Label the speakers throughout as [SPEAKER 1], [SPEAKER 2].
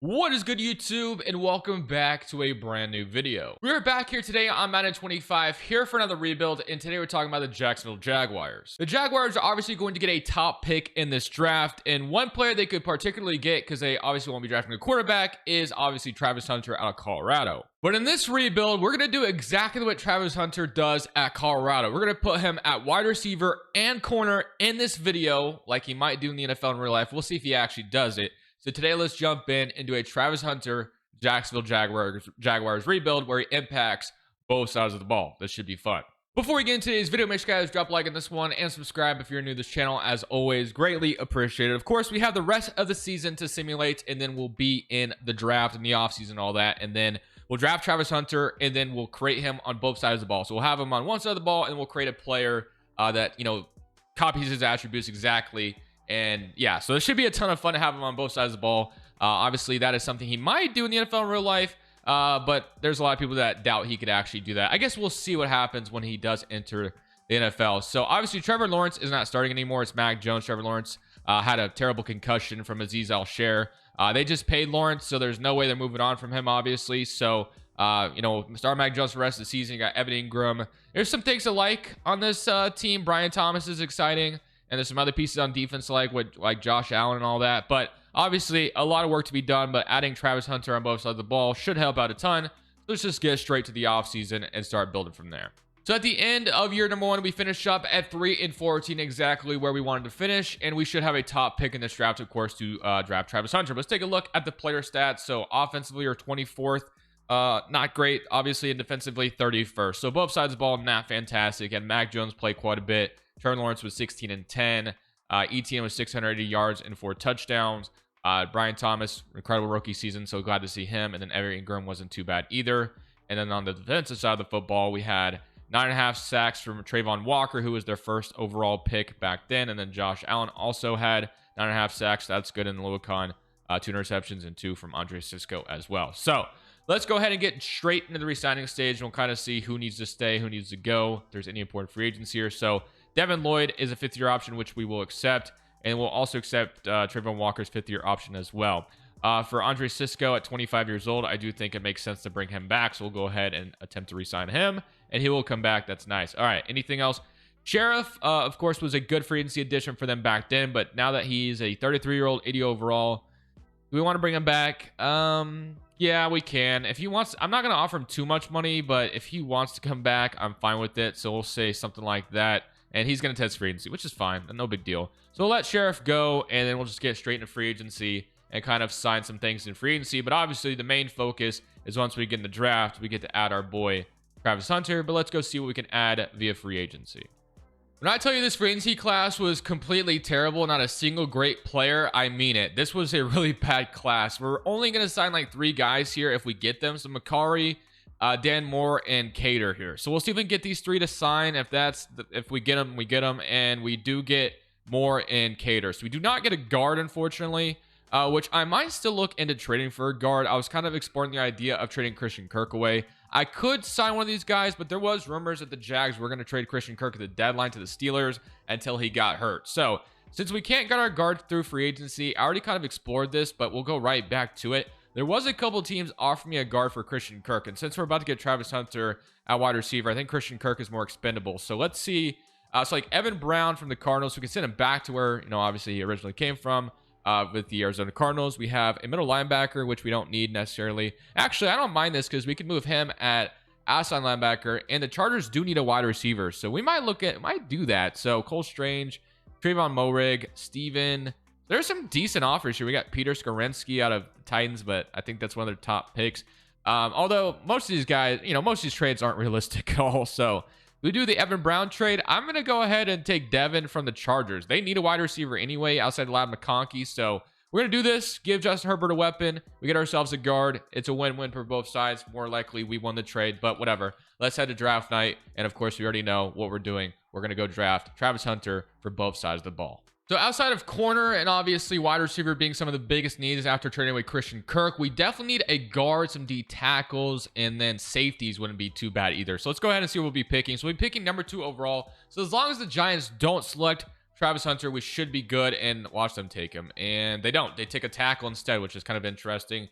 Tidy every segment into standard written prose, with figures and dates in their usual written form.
[SPEAKER 1] What is good, YouTube, and welcome back to a brand new video. We're back here today on Madden 25, here for another rebuild, and today we're talking about the Jacksonville Jaguars. The Jaguars are obviously going to get a top pick in this draft, and one player they could particularly get, because they obviously won't be drafting a quarterback, is obviously Travis Hunter out of Colorado. But in this rebuild, we're going to do exactly what Travis Hunter does at Colorado. We're going to put him at wide receiver and corner in this video, like he might do in the NFL in real life. We'll see if he actually does it. So today, let's jump in and do a Travis Hunter Jacksonville Jaguars rebuild where he impacts both sides of the ball. This should be fun. Before we get into today's video, make sure you guys drop a like on this one and subscribe if you're new to this channel. As always, greatly appreciated. Of course, we have the rest of the season to simulate, and then we'll be in the draft and the offseason and all that. And then we'll draft Travis Hunter, and then we'll create him on both sides of the ball. So we'll have him on one side of the ball, and we'll create a player that, copies his attributes exactly. And yeah, so it should be a ton of fun to have him on both sides of the ball. Obviously, that is something he might do in the NFL in real life, but there's a lot of people that doubt he could actually do that. I guess we'll see what happens when he does enter the NFL. So obviously, Trevor Lawrence is not starting anymore. It's Mac Jones. Trevor Lawrence had a terrible concussion from Azeez Al-Share. They just paid Lawrence, so there's no way they're moving on from him, obviously. So, start Mac Jones for the rest of the season. You got Evan Ingram. There's some things to like on this team. Brian Thomas is exciting. And there's some other pieces on defense like Josh Allen and all that. But obviously, a lot of work to be done. But adding Travis Hunter on both sides of the ball should help out a ton. Let's just get straight to the offseason and start building from there. So at the end of year number one, we finished up at 3-14, exactly where we wanted to finish. And we should have a top pick in this draft, of course, to draft Travis Hunter. But let's take a look at the player stats. So offensively, we're 24th. Not great, obviously, and defensively 31st. So both sides of the ball, not fantastic. And Mac Jones played quite a bit. Trevor Lawrence was 16 and 10. ETN was 680 yards and 4 touchdowns. Brian Thomas, incredible rookie season, so glad to see him. And then Evan Ingram wasn't too bad either. And then on the defensive side of the football, we had 9.5 sacks from Trayvon Walker, who was their first overall pick back then. And then Josh Allen also had 9.5 sacks. That's good in the Lewicon. 2 interceptions and 2 from Andre Cisco as well. So let's go ahead and get straight into the re-signing stage. And we'll kind of see who needs to stay, who needs to go. If there's any important free agents here. So Devin Lloyd is a 5th-year option, which we will accept. And we'll also accept Trayvon Walker's 5th-year option as well. For Andre Cisco at 25 years old, I do think it makes sense to bring him back. So we'll go ahead and attempt to re-sign him. And he will come back. That's nice. All right. Anything else? Sheriff, of course, was a good free agency addition for them back then. But now that he's a 33-year-old, 80 overall, do we want to bring him back? Yeah, we can. If he wants, I'm not going to offer him too much money. But if he wants to come back, I'm fine with it. So we'll say something like that. And he's going to test free agency, which is fine. No big deal. So we'll let Sheriff go, and then we'll just get straight into free agency and kind of sign some things in free agency. But obviously, the main focus is once we get in the draft, we get to add our boy Travis Hunter. But let's go see what we can add via free agency. When I tell you this free agency class was completely terrible, not a single great player, I mean it. This was a really bad class. We're only going to sign like 3 guys here if we get them. So Macari, Dan Moore, and Cater here. So we'll see if we can get these 3 to sign. If we get them, we get them. And we do get Moore and Cater. So we do not get a guard, unfortunately, which I might still look into trading for a guard. I was kind of exploring the idea of trading Christian Kirk away. I could sign one of these guys, but there was rumors that the Jags were going to trade Christian Kirk at the deadline to the Steelers until he got hurt. So since we can't get our guard through free agency, I already kind of explored this, but we'll go right back to it. There was a couple teams offering me a guard for Christian Kirk. And since we're about to get Travis Hunter at wide receiver, I think Christian Kirk is more expendable. So let's see. So like Evan Brown from the Cardinals, we can send him back to where, obviously he originally came from with the Arizona Cardinals. We have a middle linebacker, which we don't need necessarily. Actually, I don't mind this because we can move him at outside linebacker. And the Chargers do need a wide receiver. So we might do that. So Cole Strange, Trayvon Moehrig, Steven. There's some decent offers here. We got Peter Skoronski out of Titans, but I think that's one of their top picks. Although most of these guys, most of these trades aren't realistic at all. So we do the Evan Brown trade. I'm going to go ahead and take Devin from the Chargers. They need a wide receiver anyway outside of Lab McConkey. So we're going to do this, give Justin Herbert a weapon. We get ourselves a guard. It's a win-win for both sides. More likely we won the trade, but whatever. Let's head to draft night. And of course, we already know what we're doing. We're going to go draft Travis Hunter for both sides of the ball. So outside of corner and obviously wide receiver being some of the biggest needs after trading away Christian Kirk, we definitely need a guard, some D tackles, and then safeties wouldn't be too bad either. So let's go ahead and see what we'll be picking. So we'll be picking number 2 overall. So as long as the Giants don't select Travis Hunter, we should be good, and watch them take him. And they don't. They take a tackle instead, which is kind of interesting.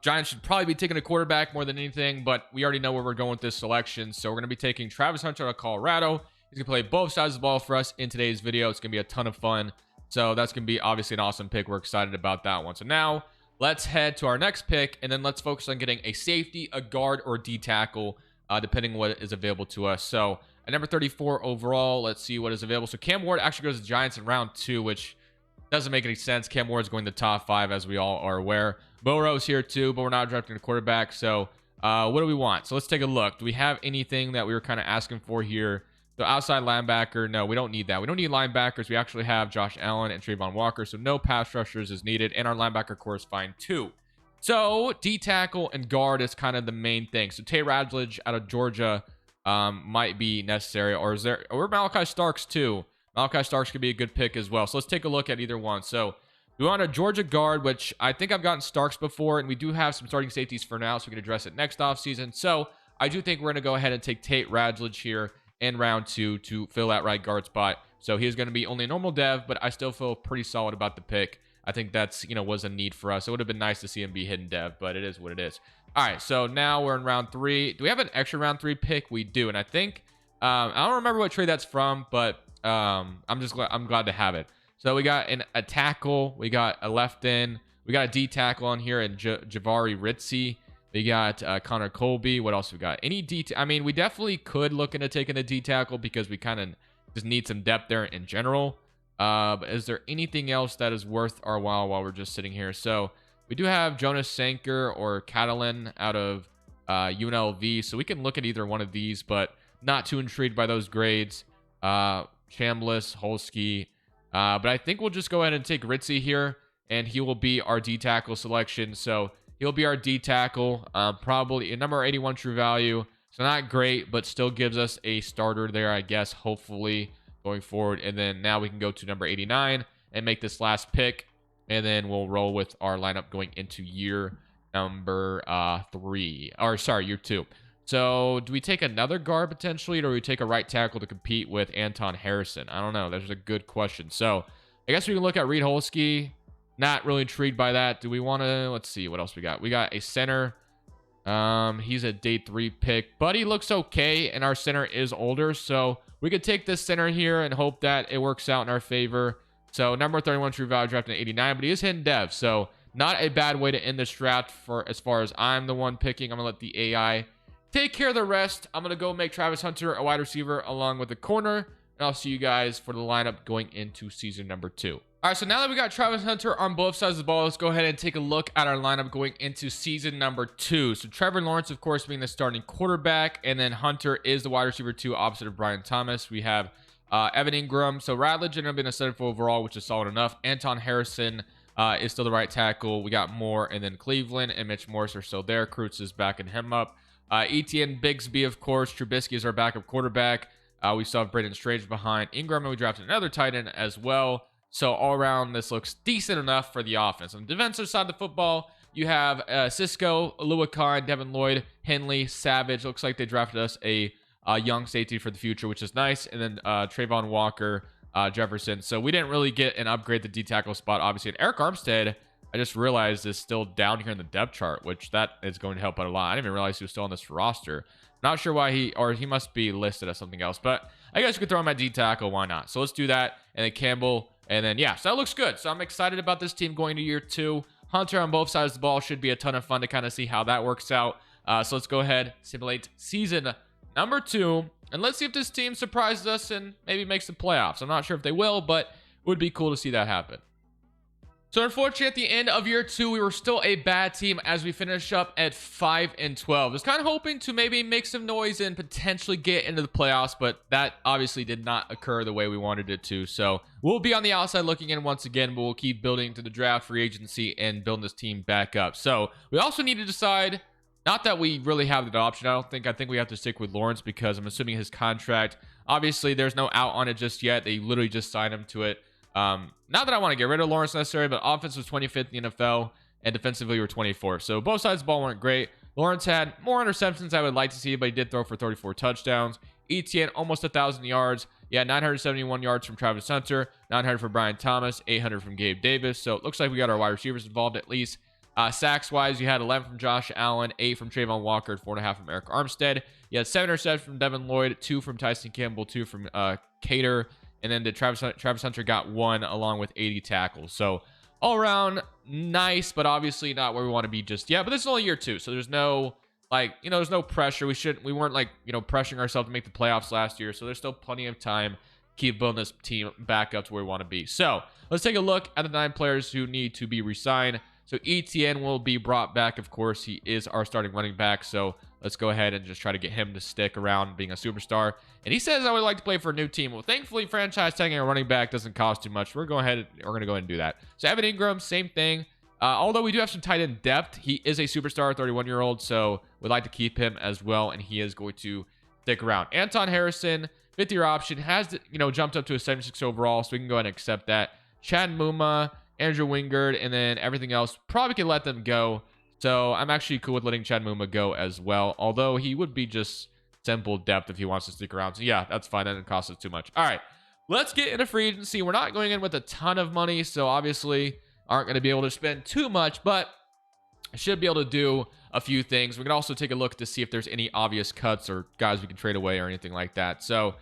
[SPEAKER 1] Giants should probably be taking a quarterback more than anything, but we already know where we're going with this selection. So we're going to be taking Travis Hunter out of Colorado. He's going to play both sides of the ball for us in today's video. It's going to be a ton of fun. So that's going to be obviously an awesome pick. We're excited about that one. So now let's head to our next pick, and then let's focus on getting a safety, a guard, or D tackle, depending what is available to us. So at number 34 overall, let's see what is available. So Cam Ward actually goes to Giants in round 2, which doesn't make any sense. Cam Ward is going to the top 5, as we all are aware. Burrow's here too, but we're not drafting a quarterback. So what do we want? So let's take a look. Do we have anything that we were kind of asking for here? So outside linebacker, no, we don't need that. We don't need linebackers. We actually have Josh Allen and Trayvon Walker, so no pass rushers is needed, and our linebacker core is fine too. So D tackle and guard is kind of the main thing. So Tay Radledge out of Georgia might be necessary, or Malachi Starks too. Malachi Starks could be a good pick as well. So let's take a look at either one. So we want a Georgia guard, which I think I've gotten Starks before, and we do have some starting safeties for now, so we can address it next offseason. So I do think we're going to go ahead and take Tate Radledge here in round 2 to fill that right guard spot. So he's going to be only a normal dev, but I still feel pretty solid about the pick. I think that's, was a need for us. It would have been nice to see him be hidden dev, but it is what it is. All right, so now we're in round 3. Do we have an extra round 3 pick? We do, and I think I don't remember what trade that's from, but I'm glad to have it. So we got a tackle, we got a left end, we got a D tackle on here, and Javari Ritzy. We got Connor Colby. What else we got? Any D? I mean, we definitely could look into taking a D tackle because we kind of just need some depth there in general. But is there anything else that is worth our while we're just sitting here? So we do have Jonas Sanker or Catalan out of UNLV, so we can look at either one of these, but not too intrigued by those grades. Chambliss, Holsky. But I think we'll just go ahead and take Ritzy here, and he will be our D tackle selection. So he'll be our D tackle, probably a number 81 true value. So not great, but still gives us a starter there, I guess, hopefully going forward. And then now we can go to number 89 and make this last pick. And then we'll roll with our lineup going into year number year 2. So do we take another guard potentially, or do we take a right tackle to compete with Anton Harrison? I don't know. That's a good question. So I guess we can look at Reed Holsky. Not really intrigued by that. Do we want to, let's see what else we got. We got a center. He's a day 3 pick, but he looks okay, and our center is older, so we could take this center here and hope that it works out in our favor. So number 31 true value, drafted in 89, but he is hidden dev, so not a bad way to end this draft for as far as I'm the one picking. I'm gonna let the AI take care of the rest. I'm gonna go make Travis Hunter a wide receiver along with a corner, and I'll see you guys for the lineup going into season number 2. All right, so now that we got Travis Hunter on both sides of the ball, let's go ahead and take a look at our lineup going into season number 2. So Trevor Lawrence, of course, being the starting quarterback, and then Hunter is the wide receiver 2 opposite of Brian Thomas. We have Evan Ingram. So Radledge ended up being a 74 overall, which is solid enough. Anton Harrison is still the right tackle. We got Moore, and then Cleveland and Mitch Morse are still there. Kreutz is backing him up. Etienne Bigsby, of course. Trubisky is our backup quarterback. We still have Braden Strange behind Ingram, and we drafted another tight end as well. So all around, this looks decent enough for the offense. On the defensive side of the football, you have Cisco, Alua Khan, Devin Lloyd, Henley, Savage. Looks like they drafted us a young safety for the future, which is nice. And then Trayvon Walker, Jefferson. So we didn't really get an upgrade at the D tackle spot, obviously. And Eric Armstead, I just realized, is still down here in the depth chart, which that is going to help out a lot. I didn't even realize he was still on this roster. Not sure why he must be listed as something else. But I guess we could throw him at D tackle. Why not? So let's do that. And then Campbell. And then, yeah, so that looks good. So I'm excited about this team going to year 2. Hunter on both sides of the ball should be a ton of fun to kind of see how that works out. So let's go ahead, simulate season number 2. And let's see if this team surprises us and maybe makes the playoffs. I'm not sure if they will, but it would be cool to see that happen. So unfortunately, at the end of year 2, we were still a bad team as we finished up at 5-12. I was kind of hoping to maybe make some noise and potentially get into the playoffs, but that obviously did not occur the way we wanted it to. So we'll be on the outside looking in once again, but we'll keep building to the draft, free agency, and building this team back up. So we also need to decide, not that we really have the option. I think we have to stick with Lawrence because I'm assuming his contract, obviously there's no out on it just yet. They literally just signed him to it. Not that I want to get rid of Lawrence necessarily, but offense was 25th in the NFL and defensively we were 24th. So both sides of the ball weren't great. Lawrence had more interceptions I would like to see, but he did throw for 34 touchdowns. Etienne almost 1,000 yards. Yeah, 971 yards from Travis Hunter, 900 from Brian Thomas, 800 from Gabe Davis. So it looks like we got our wide receivers involved at least. Sacks wise, you had 11 from Josh Allen, 8 from Trayvon Walker, 4.5 from Eric Armstead. You had 7 interceptions from Devin Lloyd, 2 from Tyson Campbell, 2 from Cater, and then Travis Hunter got 1 along with 80 tackles. So all around nice, but obviously not where we want to be just yet. But this is only year 2, so there's no there's no pressure. We weren't pressuring ourselves to make the playoffs last year, so there's still plenty of time to keep building this team back up to where we want to be. So let's take a look at the 9 players who need to be re-signed. So ETN will be brought back. Of course, he is our starting running back. So let's go ahead and just try to get him to stick around being a superstar. And he says I would like to play for a new team. Well, thankfully, franchise tagging a running back doesn't cost too much. We're going to go ahead and do that. So Evan Ingram, same thing. Although we do have some tight end depth, he is a superstar, 31-year-old. So we'd like to keep him as well, and he is going to stick around. Anton Harrison, 5th-year option, has jumped up to a 76 overall, so we can go ahead and accept that. Chad Muma, Andrew Wingard, and then everything else probably could let them go. So I'm actually cool with letting Chad Muma go as well, although he would be just simple depth if he wants to stick around. So yeah, that's fine. That didn't cost us too much. All right, let's get into free agency. We're not going in with a ton of money, so obviously aren't going to be able to spend too much, but I should be able to do a few things. We can also take a look to see if there's any obvious cuts or guys we can trade away or anything like that. So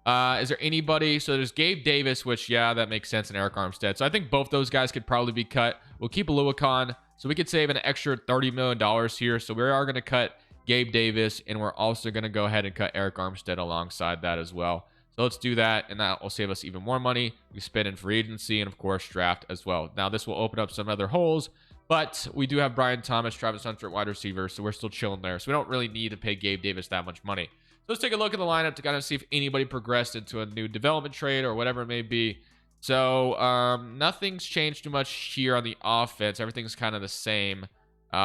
[SPEAKER 1] is there anybody? So there's Gabe Davis, which, yeah, that makes sense, and Eric Armstead. So I think both those guys could probably be cut. We'll keep Aluakon, so we could save an extra $30 million here. So we are going to cut Gabe Davis, and we're also going to go ahead and cut Eric Armstead alongside that as well. So let's do that, and that will save us even more money. We spend in free agency and, of course, draft as well. Now, this will open up some other holes, but we do have Brian Thomas, Travis Hunter at wide receiver, so we're still chilling there. So we don't really need to pay Gabe Davis that much money. Let's take a look at the lineup to kind of see if anybody progressed into a new development trade or whatever it may be. So nothing's changed too much here on the offense. Everything's kind of the same.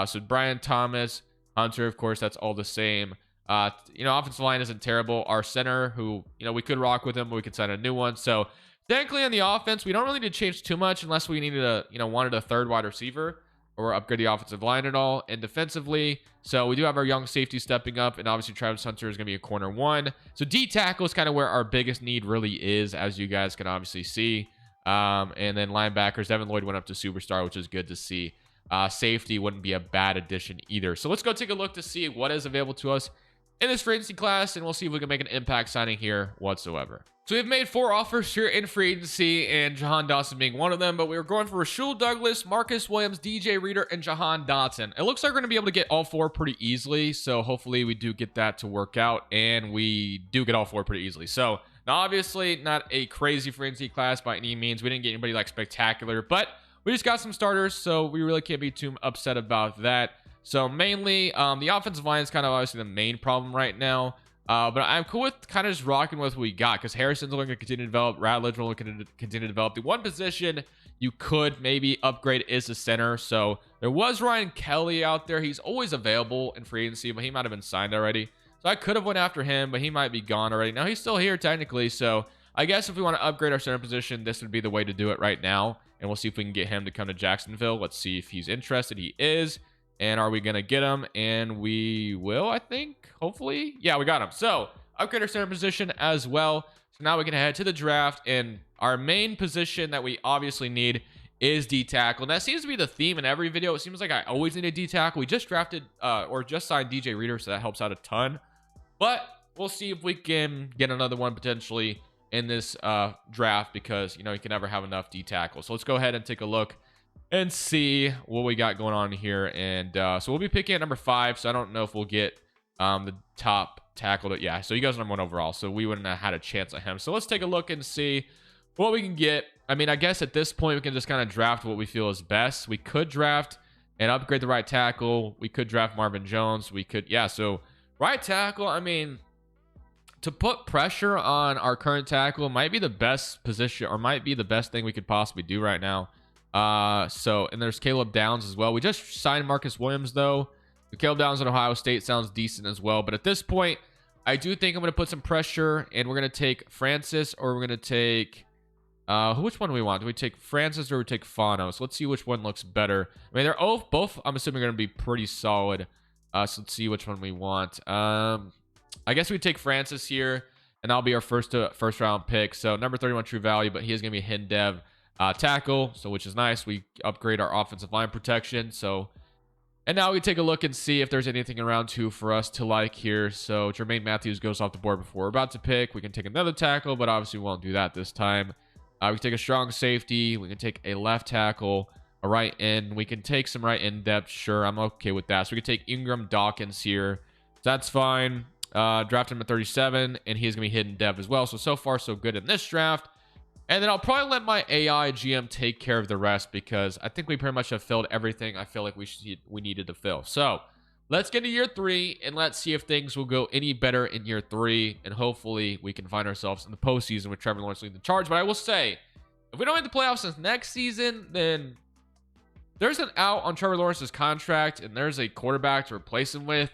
[SPEAKER 1] So Brian Thomas, Hunter, of course, that's all the same. Offensive line isn't terrible. Our center, who, we could rock with him, but we could sign a new one. So technically on the offense, we don't really need to change too much unless we needed wanted a third wide receiver or upgrade the offensive line at all. And defensively, so we do have our young safety stepping up, and obviously Travis Hunter is going to be a corner 1. So D tackle is kind of where our biggest need really is, as you guys can obviously see. And then linebackers, Devin Lloyd went up to superstar, which is good to see. Safety wouldn't be a bad addition either. So let's go take a look to see what is available to us in this free agency class, and we'll see if we can make an impact signing here whatsoever. So we've made 4 offers here in free agency, and Jahan Dotson being one of them, but we were going for Rasul Douglas, Marcus Williams, DJ Reader, and Jahan Dotson. It looks like we're going to be able to get all 4 pretty easily, so hopefully we do get that to work out, and we do get all 4 pretty easily. So now obviously not a crazy free agency class by any means. We didn't get anybody like spectacular, but we just got some starters, so we really can't be too upset about that. So mainly, the offensive line is kind of obviously the main problem right now. But I'm cool with kind of just rocking with what we got, because Harrison's going to continue to develop. Radledge will continue to develop. The one position you could maybe upgrade is the center. So there was Ryan Kelly out there. He's always available in free agency, but he might have been signed already. So I could have went after him, but he might be gone already. Now he's still here technically. So I guess if we want to upgrade our center position, this would be the way to do it right now. And we'll see if we can get him to come to Jacksonville. Let's see if he's interested. He is. And are we going to get him? And we will, I think, hopefully. Yeah, we got him. So upgrade our center position as well. So now we can head to the draft. And our main position that we obviously need is D tackle. And that seems to be the theme in every video. It seems like I always need a D tackle. We just drafted or just signed DJ Reader, so that helps out a ton. But we'll see if we can get another one potentially in this draft, because, you can never have enough D tackles. So let's go ahead and take a look and see what we got going on here. And so we'll be picking at number 5. So I don't know if we'll get the top tackle. Yeah, so you guys are number 1 overall. So we wouldn't have had a chance at him. So let's take a look and see what we can get. I mean, I guess at this point, we can just kind of draft what we feel is best. We could draft and upgrade the right tackle. We could draft Marvin Jones. We could, yeah, so right tackle, I mean, to put pressure on our current tackle might be the best position, or might be the best thing we could possibly do right now. And there's Caleb Downs as well. We just signed Marcus Williams though. Caleb Downs at Ohio State sounds decent as well. But at this point, I do think I'm going to put some pressure, and we're going to take Francis, or we're going to take, which one do we want? Do we take Francis or we take Fano? So let's see which one looks better. I mean, they're both I'm assuming are going to be pretty solid. So let's see which one we want. I guess we take Francis here. and that'll be our first round pick. So number 31 true value, but he is going to be a hidden dev tackle, so which is nice. We upgrade our offensive line protection. So, and now we take a look and see if there's anything in round 2 for us to like here. So Jermaine Matthews goes off the board before we're about to pick. We can take another tackle, but obviously we won't do that this time. We can take a strong safety. We can take a left tackle, a right end. We can take some right end depth. Sure, I'm okay with that. So we can take Ingram Dawkins here. So that's fine. Draft him at 37, and he's going to be hidden dev as well. So far, so good in this draft. And then I'll probably let my AI GM take care of the rest because I think we pretty much have filled everything I feel like we needed to fill. So let's get to year 3, and let's see if things will go any better in year 3. And hopefully we can find ourselves in the postseason with Trevor Lawrence leading the charge. But I will say, if we don't make the playoffs this next season, then there's an out on Trevor Lawrence's contract, and there's a quarterback to replace him with.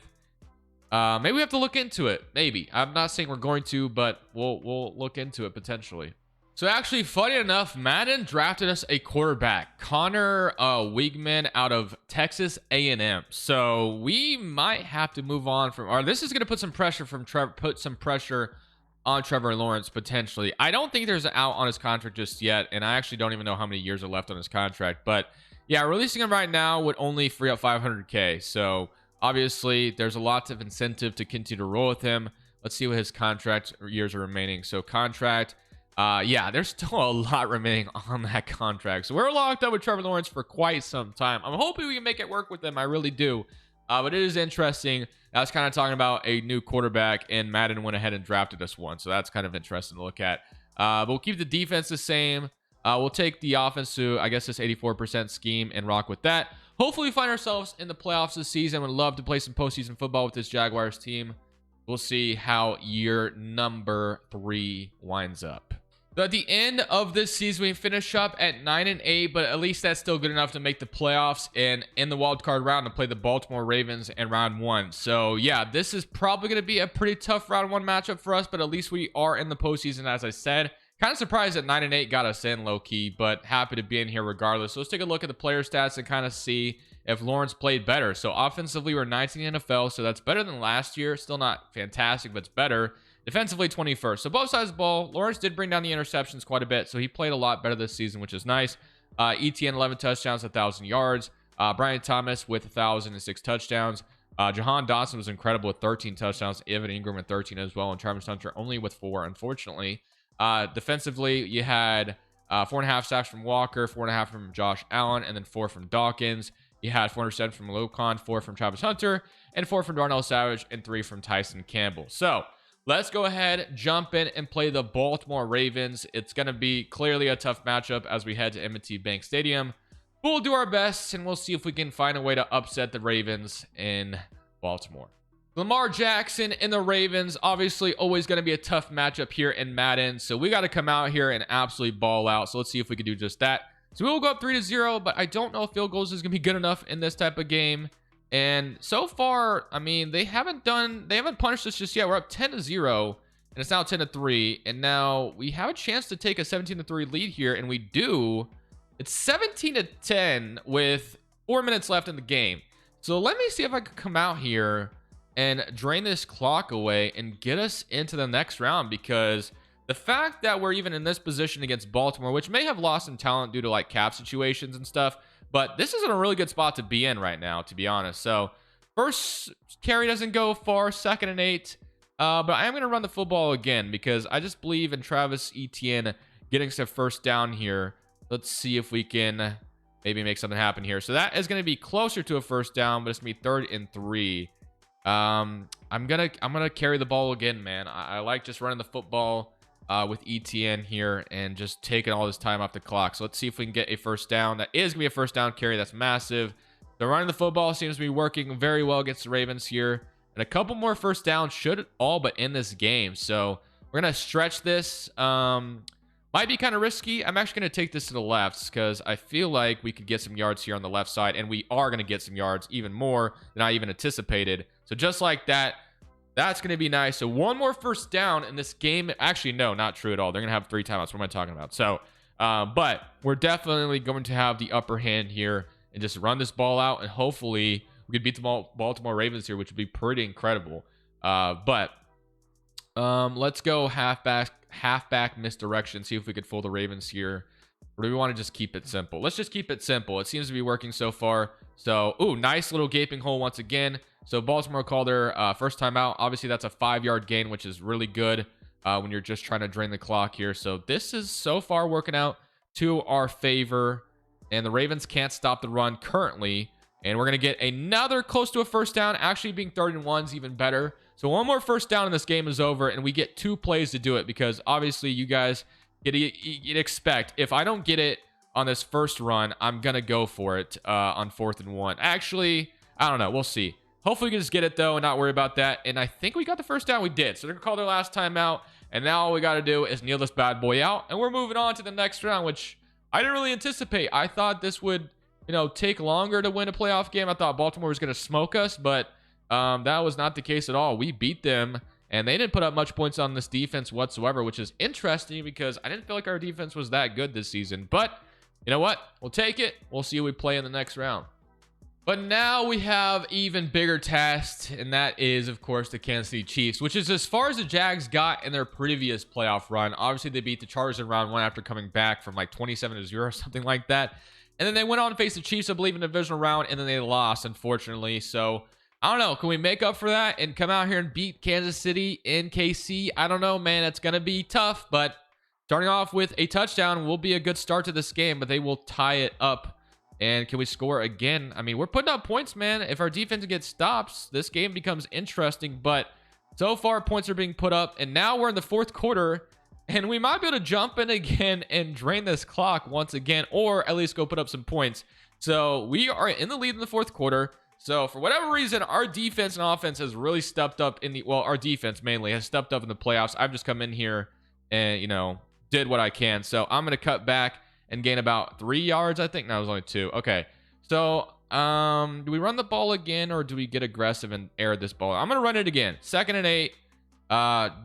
[SPEAKER 1] Maybe we have to look into it. Maybe. I'm not saying we're going to, but we'll look into it potentially. So actually, funny enough, Madden drafted us a quarterback, Connor Weigman out of Texas A&M. So we might have to move on from, or this is going to put some pressure from on Trevor Lawrence potentially. I don't think there's an out on his contract just yet, and I actually don't even know how many years are left on his contract. But yeah, releasing him right now would only free up $500K. So obviously, there's a lot of incentive to continue to roll with him. Let's see what his contract years are remaining. So contract. Yeah, there's still a lot remaining on that contract. So we're locked up with Trevor Lawrence for quite some time. I'm hoping we can make it work with him. I really do. But it is interesting. I was kind of talking about a new quarterback, and Madden went ahead and drafted us one. So that's kind of interesting to look at. But we'll keep the defense the same. We'll take the offense to, I guess, this 84% scheme and rock with that. Hopefully we find ourselves in the playoffs this season. Would love to play some postseason football with this Jaguars team. We'll see how year number 3 winds up. So at the end of this season, we finish up at 9-8, but at least that's still good enough to make the playoffs and in the wild card round to play the Baltimore Ravens in round 1. So yeah, this is probably going to be a pretty tough round 1 matchup for us, but at least we are in the postseason, as I said. Kind of surprised that 9-8 got us in low key, but happy to be in here regardless. So let's take a look at the player stats and kind of see if Lawrence played better. So offensively, we're 19th in NFL, so that's better than last year. Still not fantastic, but it's better. Defensively, 21st. So both sides of the ball, Lawrence did bring down the interceptions quite a bit, so he played a lot better this season, which is nice. ETN, 11 touchdowns, 1,000 yards. Brian Thomas with 1,006 touchdowns. Jahan Dotson was incredible with 13 touchdowns. Evan Ingram with 13 as well, and Travis Hunter only with 4, unfortunately. Defensively, you had 4.5 sacks from Walker, 4.5 from Josh Allen, and then 4 from Dawkins. You had 407 from Locon, 4 from Travis Hunter, and 4 from Darnell Savage, and 3 from Tyson Campbell. So let's go ahead, jump in, and play the Baltimore Ravens. It's going to be clearly a tough matchup as we head to M&T Bank Stadium. We'll do our best, and we'll see if we can find a way to upset the Ravens in Baltimore. Lamar Jackson and the Ravens, obviously always going to be a tough matchup here in Madden. So we got to come out here and absolutely ball out. So let's see if we can do just that. So we will go up 3-0, but I don't know if field goals is going to be good enough in this type of game. And so far, I mean, they haven't punished us just yet. We're up 10-0, and it's now 10-3. And now we have a chance to take a 17-3 lead here, and we do. It's 17-10 with 4 minutes left in the game. So let me see if I can come out here and drain this clock away and get us into the next round, because the fact that we're even in this position against Baltimore, which may have lost some talent due to like cap situations and stuff, but this isn't a really good spot to be in right now, to be honest. So first carry doesn't go far, 2nd and 8, but I am going to run the football again because I just believe in Travis Etienne getting some first down here. Let's see if we can maybe make something happen here. So that is going to be closer to a first down, but it's going to be 3rd and 3. I'm gonna carry the ball again, man. I like just running the football with ETN here and just taking all this time off the clock. So let's see if we can get a first down. That is gonna be a first down carry. That's massive. So running the football seems to be working very well against the Ravens here, and a couple more first downs should all but end this game. So we're gonna stretch this. Might be kind of risky. I'm actually going to take this to the left because I feel like we could get some yards here on the left side, and we are going to get some yards, even more than I even anticipated. So just like that, that's going to be nice. So one more first down in this game. Actually, no, not true at all. They're going to have 3 timeouts. What am I talking about? So, but we're definitely going to have the upper hand here and just run this ball out, and hopefully we could beat the Baltimore Ravens here, which would be pretty incredible. But Let's go halfback misdirection. See if we could fool the Ravens here. Or do we want to just keep it simple? Let's just keep it simple. It seems to be working so far. So, ooh, nice little gaping hole once again. So Baltimore called their first time out. Obviously, that's a 5-yard gain, which is really good when you're just trying to drain the clock here. So this is so far working out to our favor. And the Ravens can't stop the run currently. And we're going to get another close to a first down. Actually, being 3rd and 1 is even better. So one more first down and this game is over. And we get 2 plays to do it. Because obviously, you guys, you'd expect, if I don't get it on this first run, I'm going to go for it on 4th and 1. Actually, I don't know. We'll see. Hopefully we can just get it, though, and not worry about that. And I think we got the first down. We did. So they're going to call their last time out. And now all we got to do is kneel this bad boy out. And we're moving on to the next round, which I didn't really anticipate. I thought this would, take longer to win a playoff game. I thought Baltimore was going to smoke us, but that was not the case at all. We beat them, and they didn't put up much points on this defense whatsoever, which is interesting because I didn't feel like our defense was that good this season. But you know what? We'll take it. We'll see who we play in the next round. But now we have even bigger test, and that is, of course, the Kansas City Chiefs, which is as far as the Jags got in their previous playoff run. Obviously, they beat the Chargers in round 1 after coming back from like 27-0 or something like that. And then they went on to face the Chiefs, I believe, in the divisional round, and then they lost, unfortunately. So, I don't know. Can we make up for that and come out here and beat Kansas City in KC? I don't know, man. It's going to be tough, but starting off with a touchdown will be a good start to this game, but they will tie it up. And can we score again? I mean, we're putting up points, man. If our defense gets stops, this game becomes interesting. But so far, points are being put up. And now we're in the 4th quarter. And we might be able to jump in again and drain this clock once again. Or at least go put up some points. So we are in the lead in the 4th quarter. So for whatever reason, our defense and offense has really stepped up in the... Well, our defense mainly has stepped up in the playoffs. I've just come in here and, did what I can. So I'm going to cut back and gain about 3 yards, I think. No, it was only 2. Okay. So, do we run the ball again or do we get aggressive and air this ball? I'm going to run it again. 2nd and 8.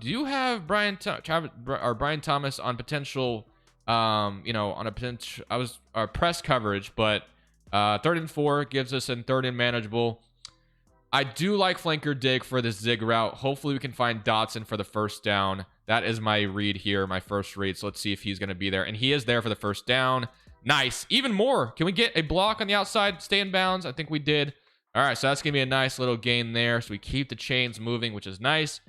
[SPEAKER 1] Do you have Brian Thomas on potential, on a potential, press coverage, but 3rd and 4 gives us a 3rd and manageable. I do like flanker dig for this zig route. Hopefully we can find Dotson for the first down. That is my read here, my first read. So let's see if he's going to be there. And he is there for the first down. Nice. Even more. Can we get a block on the outside? Stay in bounds. I think we did. All right, so that's going to be a nice little gain there. So we keep the chains moving, which is nice.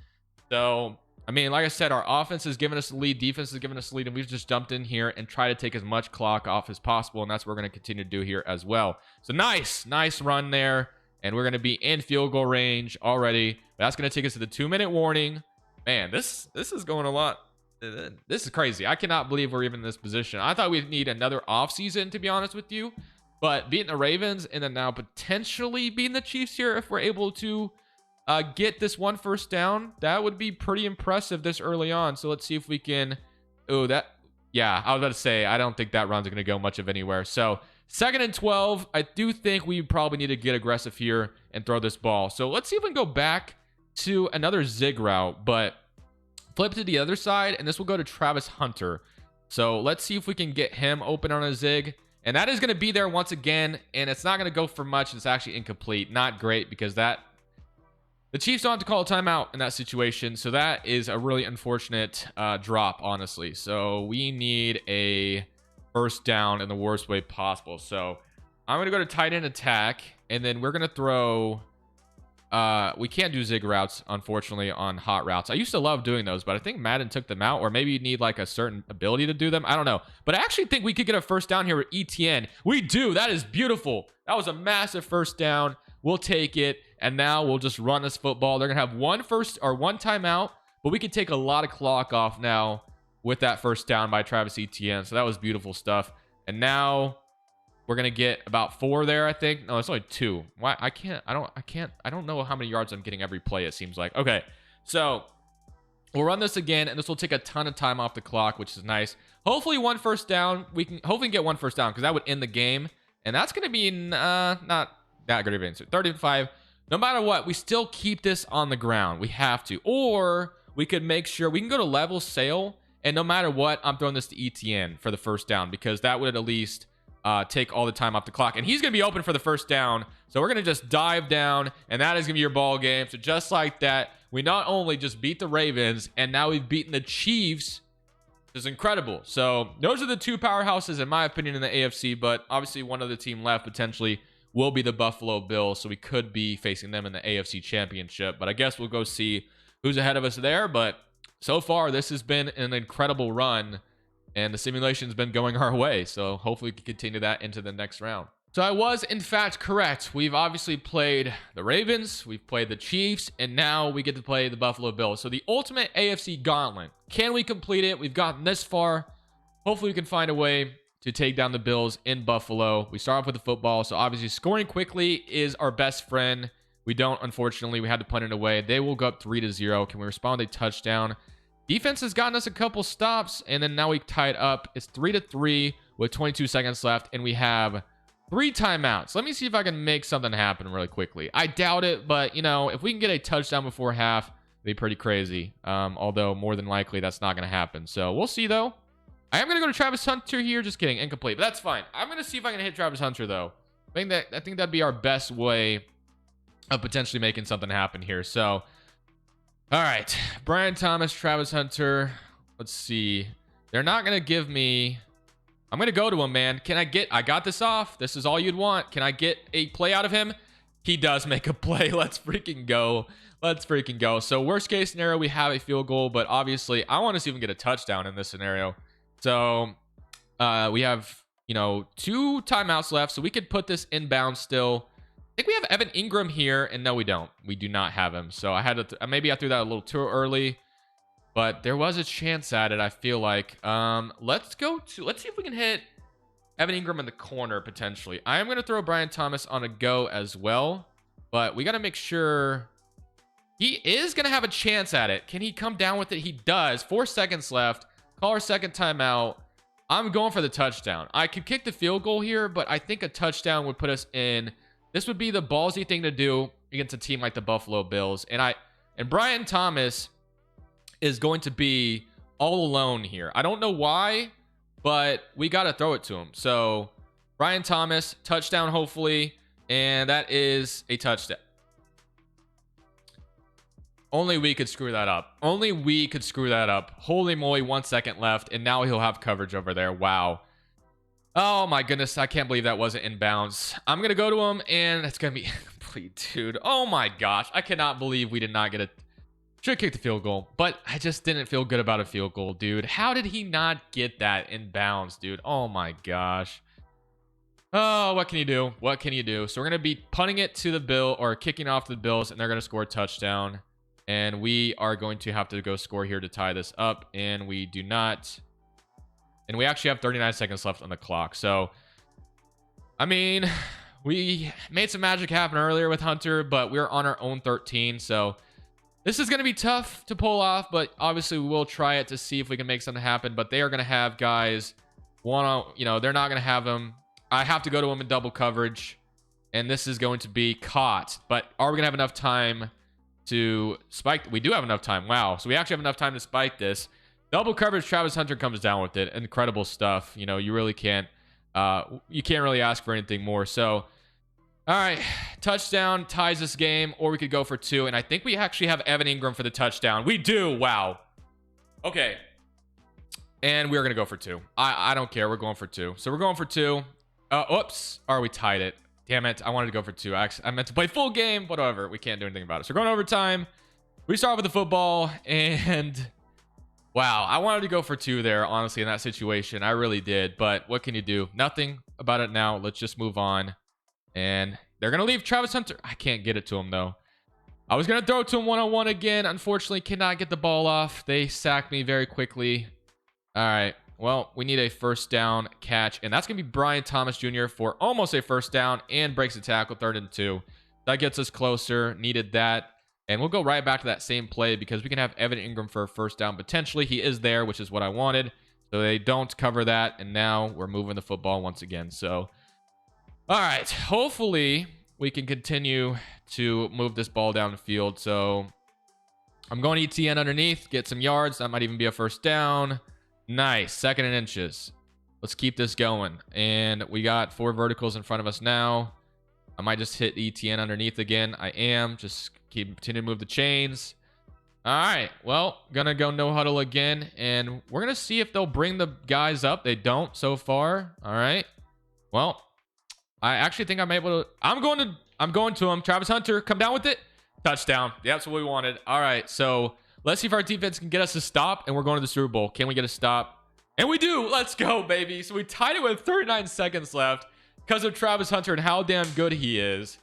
[SPEAKER 1] So, I mean, like I said, our offense has given us the lead. Defense has given us the lead. And we've just jumped in here and try to take as much clock off as possible. And that's what we're going to continue to do here as well. So nice run there. And we're going to be in field goal range already. That's going to take us to the 2-minute warning. Man, this is going a lot. This is crazy. I cannot believe we're even in this position. I thought we'd need another offseason, to be honest with you. But beating the Ravens and then now potentially beating the Chiefs here, if we're able to get this one first down, that would be pretty impressive this early on. So let's see if we can... Oh, that... Yeah, I was about to say, I don't think that run's going to go much of anywhere. So 2nd and 12, I do think we probably need to get aggressive here and throw this ball. So let's see if we can go back to another zig route, but flip to the other side, and this will go to Travis Hunter. So let's see if we can get him open on a zig, and that is going to be there once again, and it's not going to go for much. It's actually incomplete. Not great, because the Chiefs don't have to call a timeout in that situation, so that is a really unfortunate drop, honestly. So we need a first down in the worst way possible. So I'm going to go to tight end attack, and then we're going to throw... we can't do zig routes, unfortunately, on hot routes. I used to love doing those, but I think Madden took them out, or maybe you need like a certain ability to do them. I don't know. But I actually think we could get a first down here with ETN. We do. That is beautiful. That was a massive first down. We'll take it, and now we'll just run this football. They're going to have one timeout, but we can take a lot of clock off now with that first down by Travis Etienne. So that was beautiful stuff. And now... we're going to get about 4 there, I think. No, it's only 2. Why? I don't know how many yards I'm getting every play, it seems like. Okay, so we'll run this again, and this will take a ton of time off the clock, which is nice. Hopefully one first down. We can hopefully get one first down, because that would end the game. And that's going to be not that good of an answer. 35. No matter what, we still keep this on the ground. We have to. Or we could make sure we can go to level sail, and no matter what, I'm throwing this to ETN for the first down, because that would at least... take all the time off the clock, and he's going to be open for the first down. So we're going to just dive down, and that is going to be your ball game. So just like that, we not only just beat the Ravens, and now we've beaten the Chiefs. Is incredible. So those are the two powerhouses in my opinion in the AFC, but obviously one other team left potentially will be the Buffalo Bills, so we could be facing them in the AFC Championship, but I guess we'll go see who's ahead of us there. But so far this has been an incredible run, and the simulation's been going our way, so hopefully we can continue that into the next round. So I was in fact correct. We've obviously played the Ravens, we've played the Chiefs, and now we get to play the Buffalo Bills. So the ultimate AFC gauntlet. Can we complete it? We've gotten this far. Hopefully we can find a way to take down the Bills in Buffalo. We start off with the football, so obviously scoring quickly is our best friend. We don't, unfortunately. We had to punt it away. They will go up 3-0. Can we respond with a touchdown? Defense has gotten us a couple stops, and then now we tie it up. It's 3-3 with 22 seconds left, and we have 3 timeouts. Let me see if I can make something happen really quickly. I doubt it, but, you know, if we can get a touchdown before half, it'd be pretty crazy. Although, more than likely, that's not going to happen. So, we'll see, though. I am going to go to Travis Hunter here. Just kidding. Incomplete. But that's fine. I'm going to see if I can hit Travis Hunter, though. I think that'd be our best way of potentially making something happen here. So, all right. Brian Thomas, Travis Hunter. Let's see. They're not going to give me... I'm going to go to him, man. I got this off. This is all you'd want. Can I get a play out of him? He does make a play. Let's freaking go. Let's freaking go. So worst case scenario, we have a field goal, but obviously I want to see if we can get a touchdown in this scenario. So we have, you know, 2 timeouts left, so we could put this inbound still. I think we have Evan Ingram here, and no, we don't. We do not have him. So I had to, maybe I threw that a little too early. But there was a chance at it, I feel like. Let's see if we can hit Evan Ingram in the corner, potentially. I am going to throw Brian Thomas on a go as well. But we got to make sure he is going to have a chance at it. Can he come down with it? He does. 4 seconds left. Call our second timeout. I'm going for the touchdown. I could kick the field goal here, but I think a touchdown would put us in. This would be the ballsy thing to do against a team like the Buffalo Bills. And Brian Thomas is going to be all alone here. I don't know why, but we got to throw it to him. So Brian Thomas, touchdown hopefully, and that is a touchdown. Only we could screw that up. Only we could screw that up. Holy moly, 1 second left, and now he'll have coverage over there. Wow. Oh my goodness, I can't believe that wasn't in bounds. I'm going to go to him, and it's going to be complete, dude. Oh my gosh, I cannot believe we did not get it. Should kick the field goal, but I just didn't feel good about a field goal, dude. How did he not get that in bounds, dude? Oh my gosh. Oh, what can you do? What can you do? So we're going to be punting it to the Bill, or kicking off the Bills, and they're going to score a touchdown. And we are going to have to go score here to tie this up, and we do not. And we actually have 39 seconds left on the clock. So, I mean, we made some magic happen earlier with Hunter, but we're on our own 13, so this is going to be tough to pull off, but obviously we will try it to see if we can make something happen. But they are going to have guys, they're not going to have them. I have to go to them in double coverage, and this is going to be caught. But are we going to have enough time to spike? We do have enough time. Wow. So we actually have enough time to spike this. Double coverage, Travis Hunter comes down with it. Incredible stuff. You know, you really can't really ask for anything more. So, all right, touchdown ties this game, or we could go for 2. And I think we actually have Evan Ingram for the touchdown. We do. Wow. Okay. And we're going to go for 2. I don't care. We're going for 2. So we're going for 2. Oops. Or we tied it. Damn it. I wanted to go for 2. I meant to play full game. Whatever. We can't do anything about it. So we're going overtime. We start with the football. And wow, I wanted to go for 2 there, honestly, in that situation. I really did. But what can you do? Nothing about it now. Let's just move on. And they're going to leave Travis Hunter. I can't get it to him, though. I was going to throw it to him one-on-one again. Unfortunately, cannot get the ball off. They sacked me very quickly. All right. Well, we need a first down catch. And that's going to be Brian Thomas Jr. for almost a first down and breaks a tackle, 3rd and 2. That gets us closer. Needed that. And we'll go right back to that same play because we can have Evan Ingram for a first down. Potentially, he is there, which is what I wanted. So they don't cover that. And now we're moving the football once again. So, all right. Hopefully, we can continue to move this ball down the field. So I'm going ETN underneath, get some yards. That might even be a first down. Nice. 2nd and inches. Let's keep this going. And we got 4 verticals in front of us now. I might just hit ETN underneath again. I am. Just continue to move the chains. All right, well, gonna go no huddle again, and we're gonna see if they'll bring the guys up. They don't so far. All right, well, I actually think I'm able to. I'm going to him. Travis Hunter, come down with it. Touchdown. Yeah, that's what we wanted. All right, so let's see if our defense can get us to stop, and we're going to the Super Bowl. Can we get a stop? And we do. Let's go, baby. So we tied it with 39 seconds left because of Travis Hunter and how damn good he is.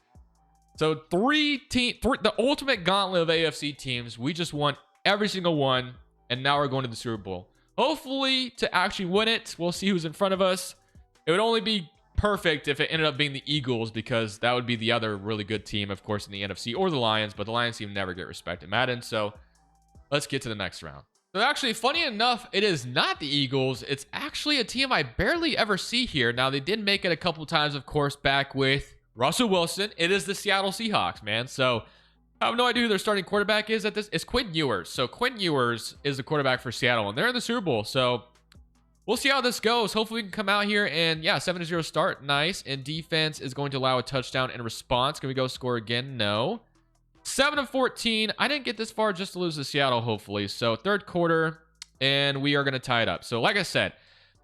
[SPEAKER 1] So the ultimate gauntlet of AFC teams. We just won every single one, and now we're going to the Super Bowl. Hopefully, to actually win it, we'll see who's in front of us. It would only be perfect if it ended up being the Eagles, because that would be the other really good team, of course, in the NFC, or the Lions. But the Lions team never get respect in Madden. So let's get to the next round. So actually, funny enough, it is not the Eagles. It's actually a team I barely ever see here. Now, they did make it a couple times, of course, back with Russell Wilson. It is the Seattle Seahawks, man. So I have no idea who their starting quarterback is at this. It's Quinn Ewers. So Quinn Ewers is the quarterback for Seattle, and they're in the Super Bowl. So we'll see how this goes. Hopefully we can come out here and, yeah, 7-0 start. Nice. And defense is going to allow a touchdown in response. Can we go score again? No. 7-14. I didn't get this far just to lose to Seattle, hopefully. So third quarter, and we are going to tie it up. So like I said,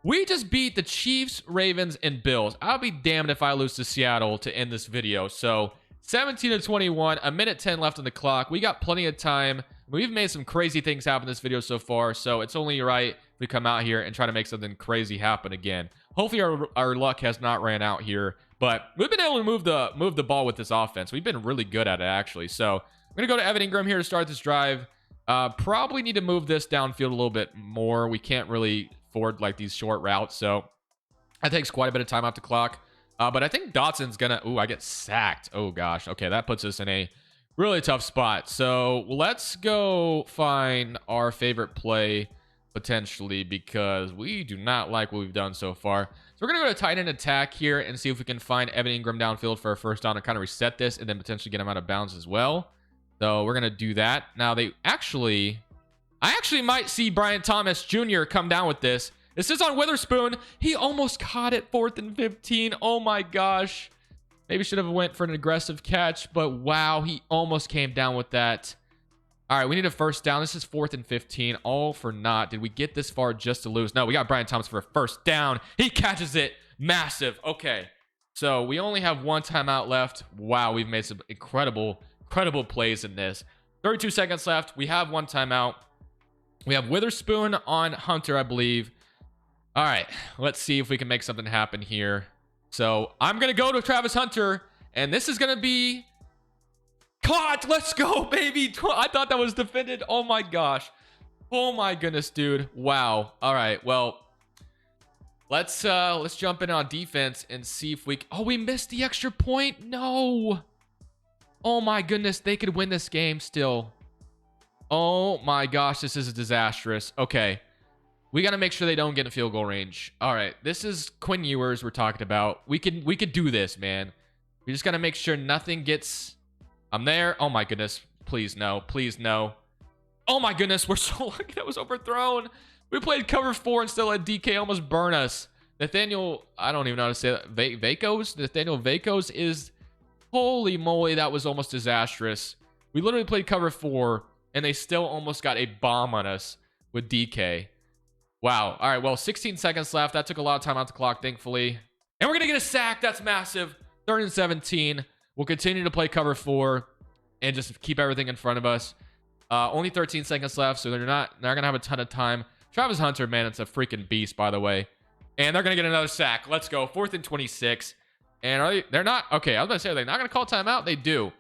[SPEAKER 1] we just beat the Chiefs, Ravens, and Bills. I'll be damned if I lose to Seattle to end this video. So 17-21, a minute 10 left on the clock. We got plenty of time. We've made some crazy things happen in this video so far. So it's only right we come out here and try to make something crazy happen again. Hopefully our luck has not ran out here. But we've been able to move the ball with this offense. We've been really good at it, actually. So I'm going to go to Evan Ingram here to start this drive. Probably need to move this downfield a little bit more. We can't really afford like these short routes. So that takes quite a bit of time off the clock. But I think Dotson's going to... Ooh, I get sacked. Oh, gosh. Okay, that puts us in a really tough spot. So let's go find our favorite play potentially, because we do not like what we've done so far. So we're going to go to tight end attack here and see if we can find Evan Ingram downfield for a first down and kind of reset this and then potentially get him out of bounds as well. So we're going to do that. Now, I actually might see Brian Thomas Jr. come down with this. This is on Witherspoon. He almost caught it 4th and 15. Oh my gosh. Maybe should have went for an aggressive catch, but wow, he almost came down with that. All right, we need a first down. This is 4th and 15. All for naught. Did we get this far just to lose? No, we got Brian Thomas for a first down. He catches it. Massive. Okay. So we only have one timeout left. Wow, we've made some incredible plays in this. 32 seconds left. We have one timeout. We have Witherspoon on Hunter, I believe. All right, let's see if we can make something happen here. So I'm going to go to Travis Hunter, and this is going to be caught. Let's go, baby. I thought that was defended. Oh my gosh. Oh my goodness, dude. Wow. All right, well, let's jump in on defense and see if we... Oh, we missed the extra point. No. Oh my goodness, they could win this game still. Oh my gosh, this is disastrous. Okay. We got to make sure they don't get in field goal range. All right, this is Quinn Ewers we're talking about. We could do this, man. We just got to make sure nothing gets... I'm there. Oh my goodness. Please no. Please no. Oh my goodness, we're so lucky that was overthrown. We played cover 4 and still let DK almost burn us. Nathaniel, I don't even know how to say that. Vacos? Nathaniel Vacos is... Holy moly, that was almost disastrous. We literally played cover 4, and they still almost got a bomb on us with DK. Wow. All right, well, 16 seconds left. That took a lot of time off the clock, thankfully. And we're going to get a sack. That's massive. 3rd and 17. We'll continue to play cover 4 and just keep everything in front of us. Only 13 seconds left, so they're not going to have a ton of time. Travis Hunter, man, it's a freaking beast, by the way. And they're going to get another sack. Let's go. 4th and 26. And they're not... Okay, I was going to say, are they not going to call timeout? They do.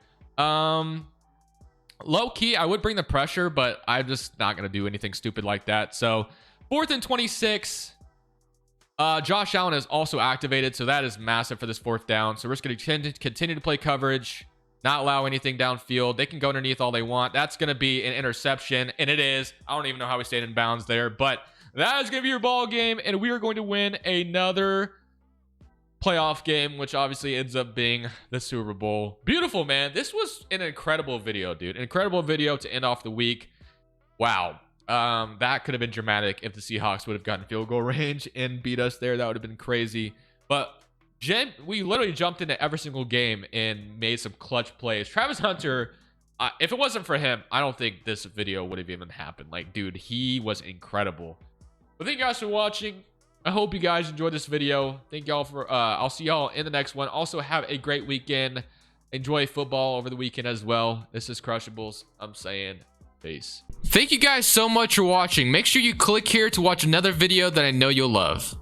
[SPEAKER 1] Low key, I would bring the pressure, but I'm just not going to do anything stupid like that. So 4th and 26. Josh Allen is also activated, so that is massive for this 4th down. So we're just going to continue to play coverage, not allow anything downfield. They can go underneath all they want. That's going to be an interception, and it is. I don't even know how we stayed in bounds there, but that is going to be your ball game, and we are going to win another playoff game, which obviously ends up being the Super Bowl. Beautiful, man. This was an incredible video, dude. An incredible video to end off the week. Wow. That could have been dramatic if the Seahawks would have gotten field goal range and beat us there. That would have been crazy. But we literally jumped into every single game and made some clutch plays. Travis Hunter If it wasn't for him, I don't think this video would have even happened. Like, dude, he was incredible. But thank you guys for watching. I hope you guys enjoyed this video. Thank y'all for I'll see y'all in the next one. Also, have a great weekend. Enjoy football over the weekend as well. This is Crushables. I'm saying peace. Thank you guys so much for watching. Make sure you click here to watch another video that I know you'll love.